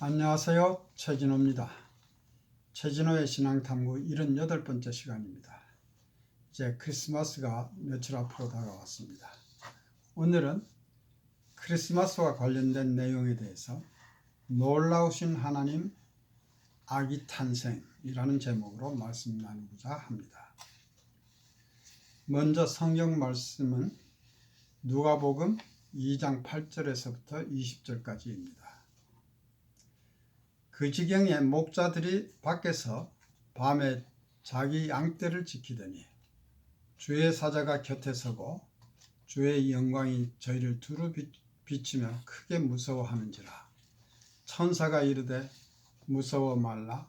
안녕하세요. 최진호입니다. 최진호의 신앙탐구 78번째 시간입니다. 이제 크리스마스가 며칠 앞으로 다가왔습니다. 오늘은 크리스마스와 관련된 내용에 대해서 놀라우신 하나님 아기 탄생이라는 제목으로 말씀 나누고자 합니다. 먼저 성경 말씀은 누가복음 2장 8절에서부터 20절까지입니다. 그 지경에 목자들이 밖에서 밤에 자기 양떼를 지키더니 주의 사자가 곁에 서고 주의 영광이 저희를 두루 비추며 크게 무서워하는지라. 천사가 이르되 무서워 말라.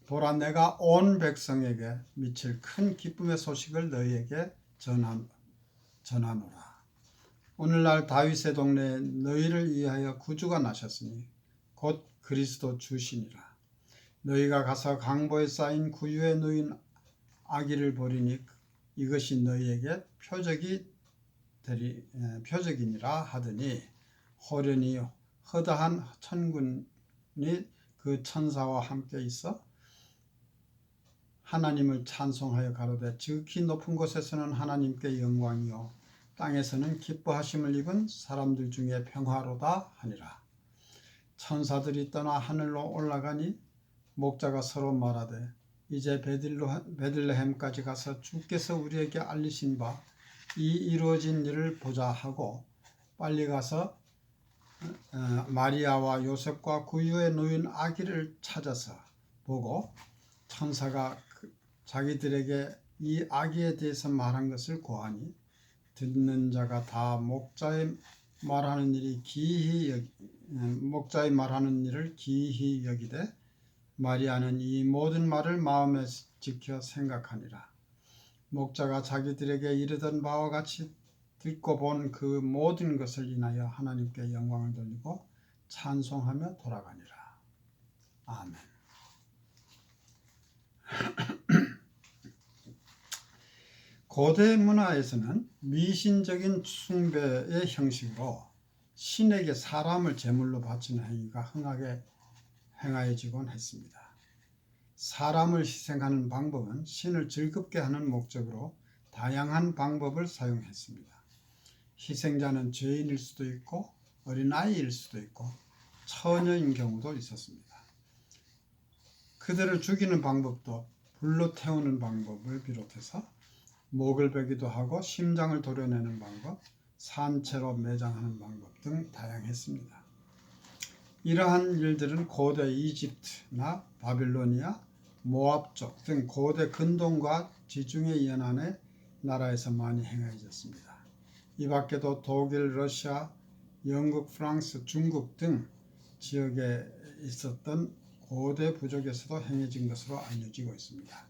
보라, 내가 온 백성에게 미칠 큰 기쁨의 소식을 너희에게 전하노라. 오늘날 다윗의 동네에 너희를 위하여 구주가 나셨으니 곧 그리스도 주시니라. 너희가 가서 강보에 쌓인 구유에 누인 아기를 보리니 이것이 너희에게 표적이니라 하더니 호련히 허다한 천군이 그 천사와 함께 있어 하나님을 찬송하여 가로되 지극히 높은 곳에서는 하나님께 영광이요 땅에서는 기뻐하심을 입은 사람들 중에 평화로다 하니라. 천사들이 떠나 하늘로 올라가니 목자가 서로 말하되 이제 베들레헴까지 가서 주께서 우리에게 알리신 바 이 이루어진 일을 보자 하고 빨리 가서 마리아와 요셉과 구유에 누인 아기를 찾아서 보고 천사가 자기들에게 이 아기에 대해서 말한 것을 고하니 듣는 자가 다 목자의 말하는 일을 기이히 여기되 마리아는 이 모든 말을 마음에 지켜 생각하니라. 목자가 자기들에게 이르던 바와 같이 듣고 본 그 모든 것을 인하여 하나님께 영광을 돌리고 찬송하며 돌아가니라. 아멘. 고대 문화에서는 미신적인 숭배의 형식으로 신에게 사람을 제물로 바치는 행위가 흔하게 행하여지곤 했습니다. 사람을 희생하는 방법은 신을 즐겁게 하는 목적으로 다양한 방법을 사용했습니다. 희생자는 죄인일 수도 있고 어린아이일 수도 있고 처녀인 경우도 있었습니다. 그들을 죽이는 방법도 불로 태우는 방법을 비롯해서 목을 베기도 하고 심장을 도려내는 방법, 산채로 매장하는 방법 등 다양했습니다. 이러한 일들은 고대 이집트나 바빌로니아, 모압족 등 고대 근동과 지중해 연안의 나라에서 많이 행해졌습니다. 이 밖에도 독일, 러시아, 영국, 프랑스, 중국 등 지역에 있었던 고대 부족에서도 행해진 것으로 알려지고 있습니다.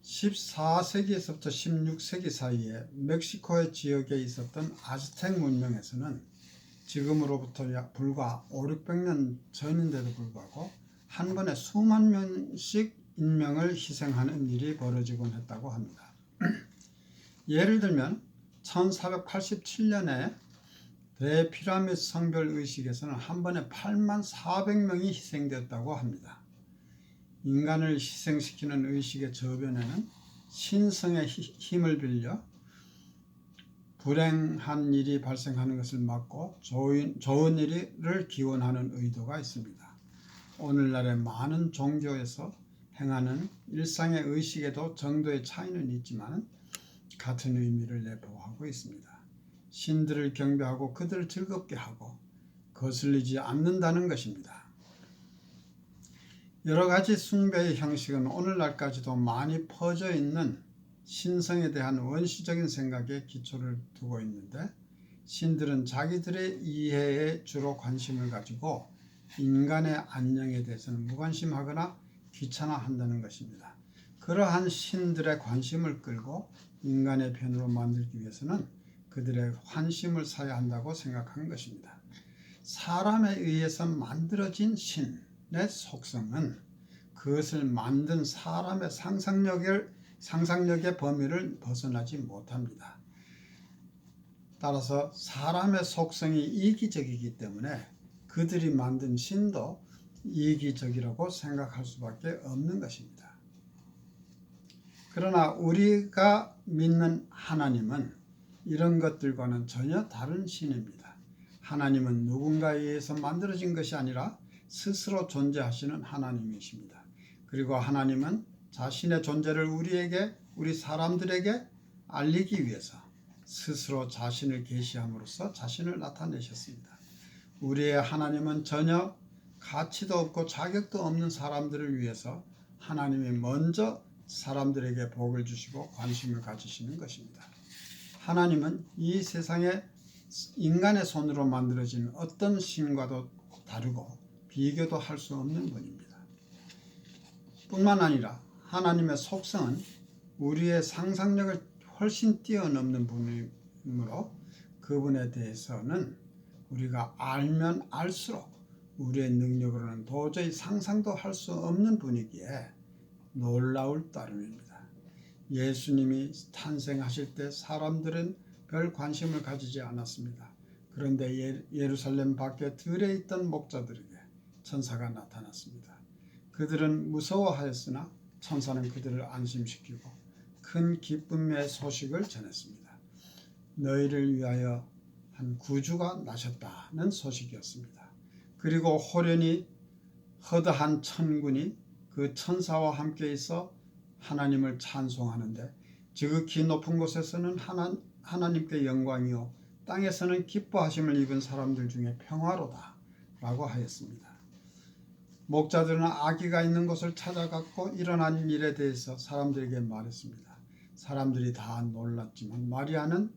14세기에서부터 16세기 사이에 멕시코의 지역에 있었던 아즈텍 문명에서는 지금으로부터 약 불과 500~600년 전인데도 불구하고 한 번에 수만 명씩 인명을 희생하는 일이 벌어지곤 했다고 합니다. 예를 들면 1487년에 대피라미드 성별 의식에서는 한 번에 84,000명이 희생되었다고 합니다. 인간을 희생시키는 의식의 저변에는 신성의 힘을 빌려 불행한 일이 발생하는 것을 막고 좋은 일을 기원하는 의도가 있습니다. 오늘날의 많은 종교에서 행하는 일상의 의식에도 정도의 차이는 있지만 같은 의미를 내포하고 있습니다. 신들을 경배하고 그들을 즐겁게 하고 거슬리지 않는다는 것입니다. 여러 가지 숭배의 형식은 오늘날까지도 많이 퍼져 있는 신성에 대한 원시적인 생각에 기초를 두고 있는데 신들은 자기들의 이해에 주로 관심을 가지고 인간의 안녕에 대해서는 무관심하거나 귀찮아한다는 것입니다. 그러한 신들의 관심을 끌고 인간의 편으로 만들기 위해서는 그들의 환심을 사야 한다고 생각한 것입니다. 사람에 의해서 만들어진 신의 속성은 그것을 만든 사람의 상상력의 범위를 벗어나지 못합니다. 따라서 사람의 속성이 이기적이기 때문에 그들이 만든 신도 이기적이라고 생각할 수밖에 없는 것입니다. 그러나 우리가 믿는 하나님은 이런 것들과는 전혀 다른 신입니다. 하나님은 누군가에 의해서 만들어진 것이 아니라 스스로 존재하시는 하나님이십니다. 그리고 하나님은 자신의 존재를 우리 사람들에게 알리기 위해서 스스로 자신을 계시함으로써 자신을 나타내셨습니다. 우리의 하나님은 전혀 가치도 없고 자격도 없는 사람들을 위해서 하나님이 먼저 사람들에게 복을 주시고 관심을 가지시는 것입니다. 하나님은 이 세상에 인간의 손으로 만들어진 어떤 신과도 다르고 비교도 할 수 없는 분입니다. 뿐만 아니라 하나님의 속성은 우리의 상상력을 훨씬 뛰어넘는 분이므로 그분에 대해서는 우리가 알면 알수록 우리의 능력으로는 도저히 상상도 할 수 없는 분이기에 놀라울 따름입니다. 예수님이 탄생하실 때 사람들은 별 관심을 가지지 않았습니다. 그런데 예루살렘 밖에 들에 있던 목자들에게 천사가 나타났습니다. 그들은 무서워하였으나 천사는 그들을 안심시키고 큰 기쁨의 소식을 전했습니다. 너희를 위하여 한 구주가 나셨다는 소식이었습니다. 그리고 호련히 허다한 천군이 그 천사와 함께 있어 하나님을 찬송하는데 지극히 높은 곳에서는 하나님께 영광이요 땅에서는 기뻐하심을 입은 사람들 중에 평화로다 라고 하였습니다. 목자들은 아기가 있는 곳을 찾아갔고 일어난 일에 대해서 사람들에게 말했습니다. 사람들이 다 놀랐지만 마리아는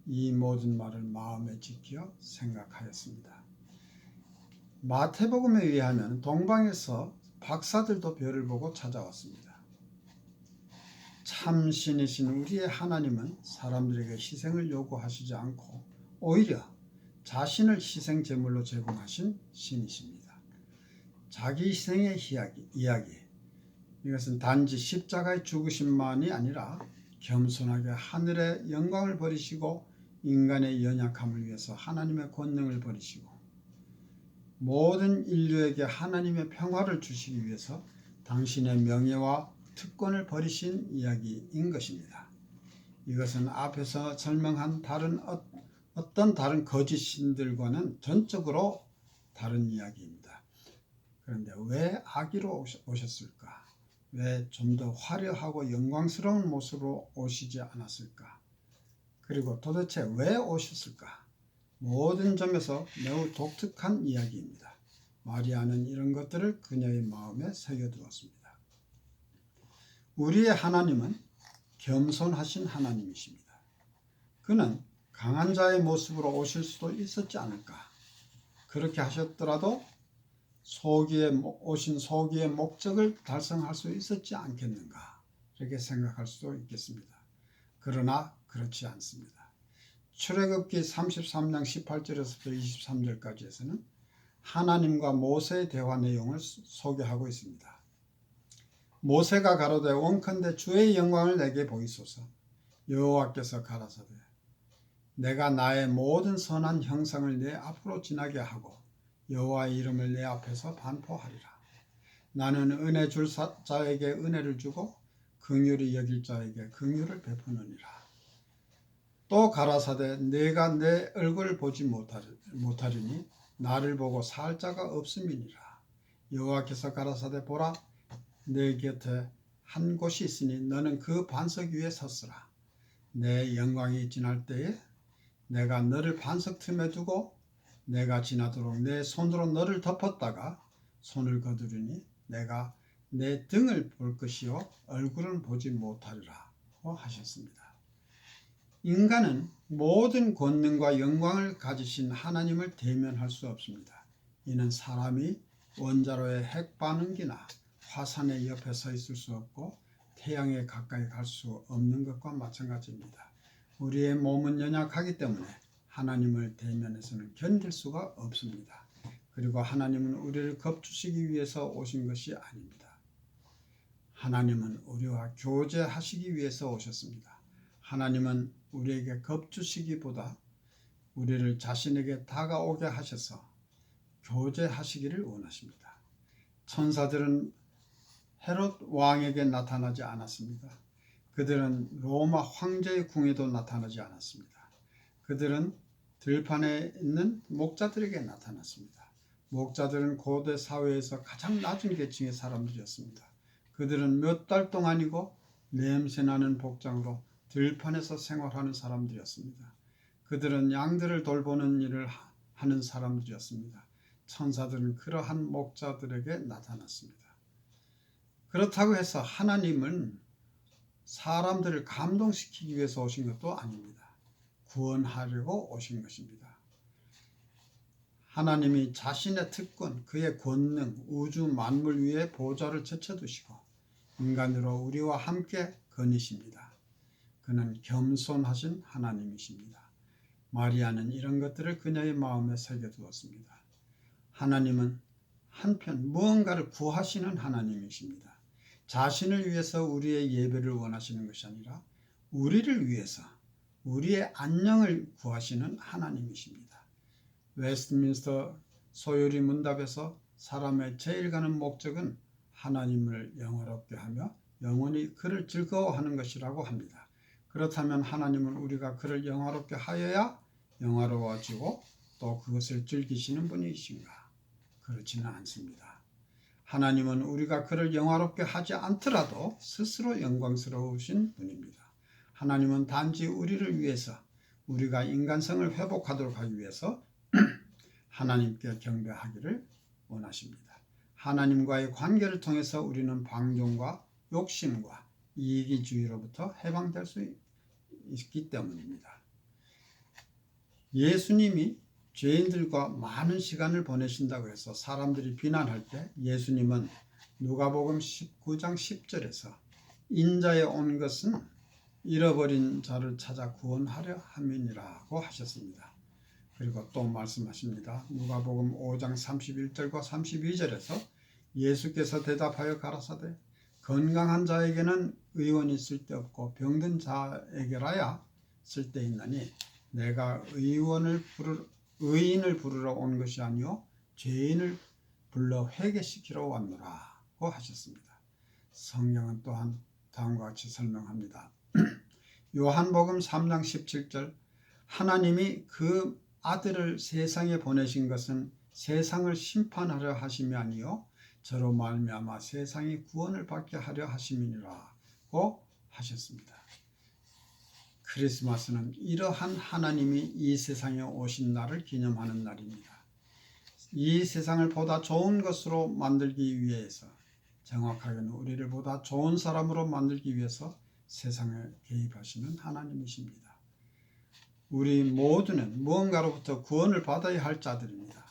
이 모든 말을 마음에 지켜 생각하였습니다. 마태복음에 의하면 동방에서 박사들도 별을 보고 찾아왔습니다. 참 신이신 우리의 하나님은 사람들에게 희생을 요구하시지 않고 오히려 자신을 희생 제물로 제공하신 신이십니다. 자기 희생의 이야기, 이것은 단지 십자가의 죽으심만이 아니라 겸손하게 하늘의 영광을 버리시고 인간의 연약함을 위해서 하나님의 권능을 버리시고 모든 인류에게 하나님의 평화를 주시기 위해서 당신의 명예와 특권을 버리신 이야기인 것입니다. 이것은 앞에서 설명한 어떤 다른 거짓 신들과는 전적으로 다른 이야기입니다. 그런데 왜 아기로 오셨을까? 왜 좀 더 화려하고 영광스러운 모습으로 오시지 않았을까? 그리고 도대체 왜 오셨을까? 모든 점에서 매우 독특한 이야기입니다. 마리아는 이런 것들을 그녀의 마음에 새겨두었습니다. 우리의 하나님은 겸손하신 하나님이십니다. 그는 강한 자의 모습으로 오실 수도 있었지 않을까? 그렇게 하셨더라도 오신 소기의 목적을 달성할 수 있었지 않겠는가? 이렇게 생각할 수도 있겠습니다. 그러나 그렇지 않습니다. 출애굽기 33장 18절에서부터 23절까지에서는 하나님과 모세의 대화 내용을 소개하고 있습니다. 모세가 가로되 원컨대 주의 영광을 내게 보이소서. 여호와께서 가라사대 내가 나의 모든 선한 형상을 내 앞으로 지나게 하고 여호와의 이름을 내 앞에서 반포하리라. 나는 은혜 줄 자에게 은혜를 주고 긍휼히 여길 자에게 긍휼을 베푸느니라. 또 가라사대 내가 내 얼굴을 보지 못하리니 나를 보고 살 자가 없음이니라. 여호와께서 가라사대 보라 내 곁에 한 곳이 있으니 너는 그 반석 위에 섰으라. 내 영광이 지날 때에 내가 너를 반석 틈에 두고 내가 지나도록 내 손으로 너를 덮었다가 손을 거두리니 내가 내 등을 볼 것이요 얼굴은 보지 못하리라 하셨습니다. 인간은 모든 권능과 영광을 가지신 하나님을 대면할 수 없습니다. 이는 사람이 원자로의 핵 반응기나 화산의 옆에 서 있을 수 없고 태양에 가까이 갈 수 없는 것과 마찬가지입니다. 우리의 몸은 연약하기 때문에 하나님을 대면해서는 견딜 수가 없습니다. 그리고 하나님은 우리를 겁주시기 위해서 오신 것이 아닙니다. 하나님은 우리와 교제하시기 위해서 오셨습니다. 하나님은 우리에게 겁주시기보다 우리를 자신에게 다가오게 하셔서 교제하시기를 원하십니다. 천사들은 헤롯 왕에게 나타나지 않았습니다. 그들은 로마 황제의 궁에도 나타나지 않았습니다. 그들은 들판에 있는 목자들에게 나타났습니다. 목자들은 고대 사회에서 가장 낮은 계층의 사람들이었습니다. 그들은 몇 달 동안이고 냄새나는 복장으로 들판에서 생활하는 사람들이었습니다. 그들은 양들을 돌보는 일을 하는 사람들이었습니다. 천사들은 그러한 목자들에게 나타났습니다. 그렇다고 해서 하나님은 사람들을 감동시키기 위해서 오신 것도 아닙니다. 구원하려고 오신 것입니다. 하나님이 자신의 특권, 그의 권능, 우주 만물 위에 보좌를 제쳐두시고 인간으로 우리와 함께 거니십니다. 그는 겸손하신 하나님이십니다. 마리아는 이런 것들을 그녀의 마음에 새겨두었습니다. 하나님은 한편 무언가를 구하시는 하나님이십니다. 자신을 위해서 우리의 예배를 원하시는 것이 아니라 우리를 위해서 우리의 안녕을 구하시는 하나님이십니다. 웨스트민스터 소요리 문답에서 사람의 제일 가는 목적은 하나님을 영화롭게 하며 영원히 그를 즐거워하는 것이라고 합니다. 그렇다면 하나님은 우리가 그를 영화롭게 하여야 영화로워지고 또 그것을 즐기시는 분이신가? 그렇지는 않습니다. 하나님은 우리가 그를 영화롭게 하지 않더라도 스스로 영광스러우신 분입니다. 하나님은 단지 우리를 위해서, 우리가 인간성을 회복하도록 하기 위해서 하나님께 경배하기를 원하십니다. 하나님과의 관계를 통해서 우리는 방종과 욕심과 이기주의로부터 해방될 수 있기 때문입니다. 예수님이 죄인들과 많은 시간을 보내신다고 해서 사람들이 비난할 때 예수님은 누가복음 19장 10절에서 인자에 온 것은 잃어버린 자를 찾아 구원하려 함이니라고 하셨습니다. 그리고 또 말씀하십니다. 누가복음 5장 31절과 32절에서 예수께서 대답하여 가라사대 건강한 자에게는 의원이 쓸데없고 병든 자에게라야 쓸데있나니 내가 의인을 부르러 온 것이 아니요 죄인을 불러 회개시키러 왔노라고 하셨습니다. 성경은 또한 다음과 같이 설명합니다. 요한복음 3장 17절 하나님이 그 아들을 세상에 보내신 것은 세상을 심판하려 하심이 아니요 저로 말미암아 세상이 구원을 받게 하려 하심이니라고 하셨습니다. 크리스마스는 이러한 하나님이 이 세상에 오신 날을 기념하는 날입니다. 이 세상을 보다 좋은 것으로 만들기 위해서, 정확하게는 우리를 보다 좋은 사람으로 만들기 위해서 세상에 개입하시는 하나님이십니다. 우리 모두는 무언가로부터 구원을 받아야 할 자들입니다.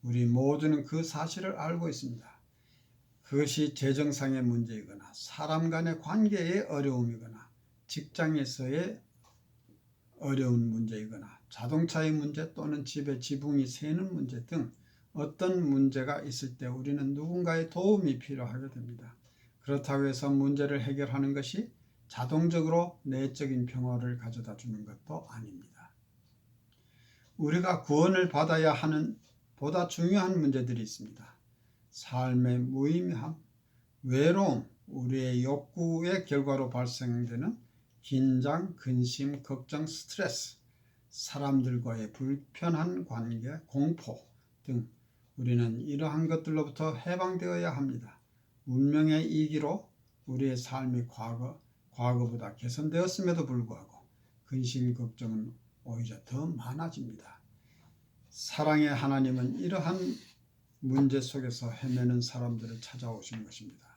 우리 모두는 그 사실을 알고 있습니다. 그것이 재정상의 문제이거나 사람 간의 관계의 어려움이거나 직장에서의 어려운 문제이거나 자동차의 문제 또는 집에 지붕이 새는 문제 등 어떤 문제가 있을 때 우리는 누군가의 도움이 필요하게 됩니다. 그렇다고 해서 문제를 해결하는 것이 자동적으로 내적인 평화를 가져다 주는 것도 아닙니다. 우리가 구원을 받아야 하는 보다 중요한 문제들이 있습니다. 삶의 무의미함, 외로움, 우리의 욕구의 결과로 발생되는 긴장, 근심, 걱정, 스트레스, 사람들과의 불편한 관계, 공포 등 우리는 이러한 것들로부터 해방되어야 합니다. 운명의 이기로 우리의 삶이 과거보다 개선되었음에도 불구하고 근심, 걱정은 오히려 더 많아집니다. 사랑의 하나님은 이러한 문제 속에서 헤매는 사람들을 찾아오신 것입니다.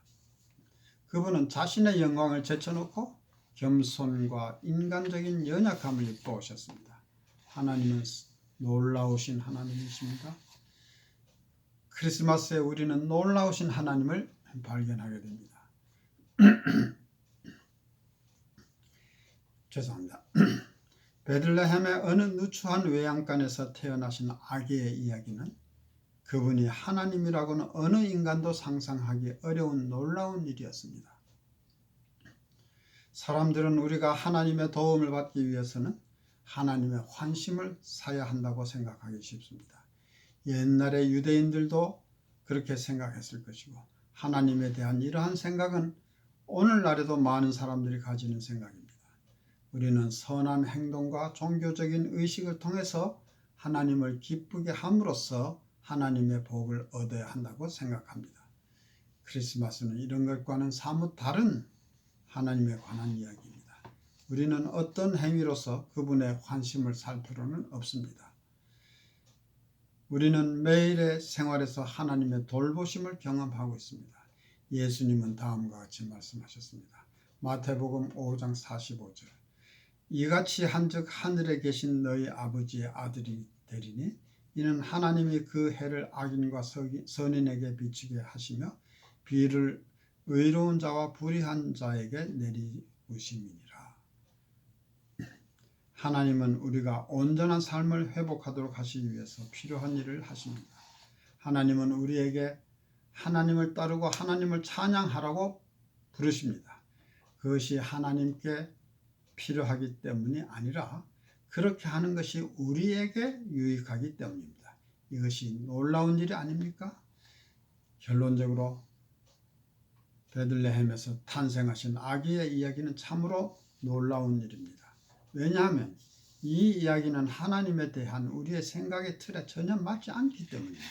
그분은 자신의 영광을 제쳐놓고 겸손과 인간적인 연약함을 입고 오셨습니다. 하나님은 놀라우신 하나님이십니다. 크리스마스에 우리는 놀라우신 하나님을 발견하게 됩니다. 죄송합니다. 베들레헴의 어느 누추한 외양간에서 태어나신 아기의 이야기는 그분이 하나님이라고는 어느 인간도 상상하기 어려운 놀라운 일이었습니다. 사람들은 우리가 하나님의 도움을 받기 위해서는 하나님의 환심을 사야 한다고 생각하기 쉽습니다. 옛날에 유대인들도 그렇게 생각했을 것이고 하나님에 대한 이러한 생각은 오늘날에도 많은 사람들이 가지는 생각입니다. 우리는 선한 행동과 종교적인 의식을 통해서 하나님을 기쁘게 함으로써 하나님의 복을 얻어야 한다고 생각합니다. 크리스마스는 이런 것과는 사뭇 다른 하나님에 관한 이야기입니다. 우리는 어떤 행위로서 그분의 환심을 살 필요는 없습니다. 우리는 매일의 생활에서 하나님의 돌보심을 경험하고 있습니다. 예수님은 다음과 같이 말씀하셨습니다. 마태복음 5장 45절 이같이 한즉 하늘에 계신 너희 아버지의 아들이 되리니 이는 하나님이 그 해를 악인과 선인에게 비추게 하시며 비를 의로운 자와 불의한 자에게 내리우심이니라. 하나님은 우리가 온전한 삶을 회복하도록 하시기 위해서 필요한 일을 하십니다. 하나님은 우리에게 하나님을 따르고 하나님을 찬양하라고 부르십니다. 그것이 하나님께 필요하기 때문이 아니라 그렇게 하는 것이 우리에게 유익하기 때문입니다. 이것이 놀라운 일이 아닙니까? 결론적으로 베들레헴에서 탄생하신 아기의 이야기는 참으로 놀라운 일입니다. 왜냐하면 이 이야기는 하나님에 대한 우리의 생각의 틀에 전혀 맞지 않기 때문입니다.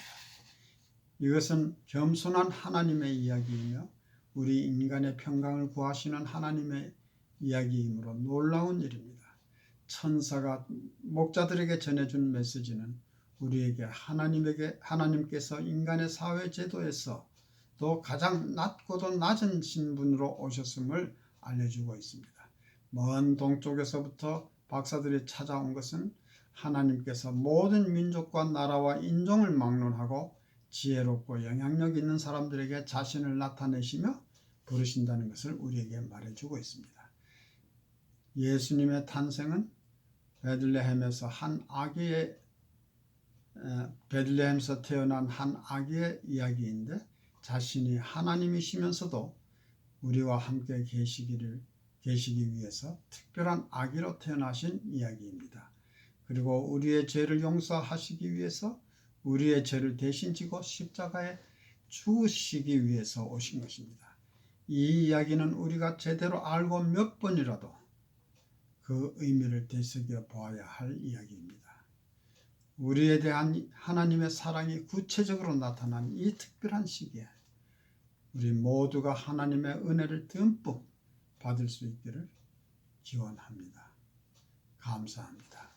이것은 겸손한 하나님의 이야기이며 우리 인간의 평강을 구하시는 하나님의 이야기이므로 놀라운 일입니다. 천사가 목자들에게 전해준 메시지는 우리에게 하나님께서 인간의 사회 제도에서 또 가장 낮고도 낮은 신분으로 오셨음을 알려주고 있습니다. 먼 동쪽에서부터 박사들이 찾아온 것은 하나님께서 모든 민족과 나라와 인종을 막론하고 지혜롭고 영향력 있는 사람들에게 자신을 나타내시며 부르신다는 것을 우리에게 말해주고 있습니다. 예수님의 탄생은 베들레헴에서 태어난 한 아기의 이야기인데 자신이 하나님이시면서도 우리와 함께 계시기 위해서 특별한 아기로 태어나신 이야기입니다. 그리고 우리의 죄를 용서하시기 위해서 우리의 죄를 대신 지고 십자가에 죽으시기 위해서 오신 것입니다. 이 이야기는 우리가 제대로 알고 몇 번이라도 그 의미를 되새겨 보아야 할 이야기입니다. 우리에 대한 하나님의 사랑이 구체적으로 나타난 이 특별한 시기에 우리 모두가 하나님의 은혜를 듬뿍 받을 수 있기를 기원합니다. 감사합니다.